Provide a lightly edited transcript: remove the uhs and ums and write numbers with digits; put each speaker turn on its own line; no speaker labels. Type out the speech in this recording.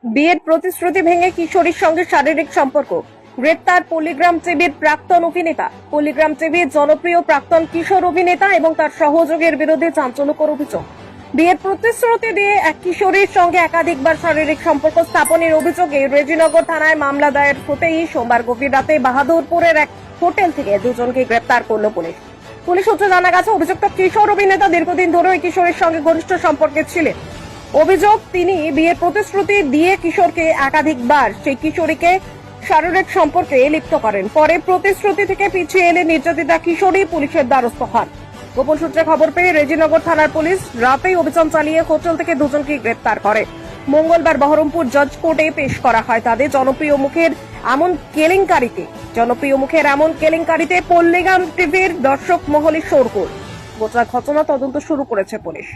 বিয়ের প্রতিশ্রুতি ভেঙে কিশোরীর সঙ্গে শারীরিক সম্পর্ক, গ্রেপ্তার পল্লিগ্রাম টিভির প্রাক্তন অভিনেতা। পল্লিগ্রাম টিভির জনপ্রিয় প্রাক্তন কিশোর অভিনেতা এবং তার সহযোগীর বিরুদ্ধে চাঞ্চল্যকর অভিযোগ। বিয়ের প্রতিশ্রুতি দিয়ে এক কিশোরীর সঙ্গে একাধিকবার শারীরিক সম্পর্ক স্থাপনের অভিযোগে রেজিনগর থানায় মামলা দায়ের হতেই সোমবার গভীর রাতে বাহাদুরপুরের এক হোটেল থেকে দুজনকে গ্রেপ্তার করল পুলিশ। পুলিশ সূত্রে জানা গেছে, অভিযুক্ত কিশোর অভিনেতা দীর্ঘদিন ধরে ওই কিশোরীর সঙ্গে ঘনিষ্ঠ সম্পর্কে ছিলেন। অভিযোগ, তিনি বিয়ের প্রতিশ্রুতি দিয়ে কিশোরকে একাধিকবার সেই কিশোরীকে শারীরিক সম্পর্কে লিপ্ত করেন। পরে প্রতিশ্রুতি থেকে পিছিয়ে এলে নির্যাতিতা কিশোরী পুলিশের দ্বারস্থ হন। গোপন সূত্রে খবর পেয়ে রেজিনগর থানার পুলিশ রাতেই অভিযান চালিয়ে হোটেল থেকে দুজনকে গ্রেপ্তার করে। মঙ্গলবার বহরমপুর জজ কোর্টে পেশ করা হয় তাদের। জনপ্রিয় মুখের এমন কেলেঙ্কারিতে পল্লিগ্রাম টিভির দর্শক মহলে শোরগোল। গোটা ঘটনা তদন্ত শুরু করেছে পুলিশ।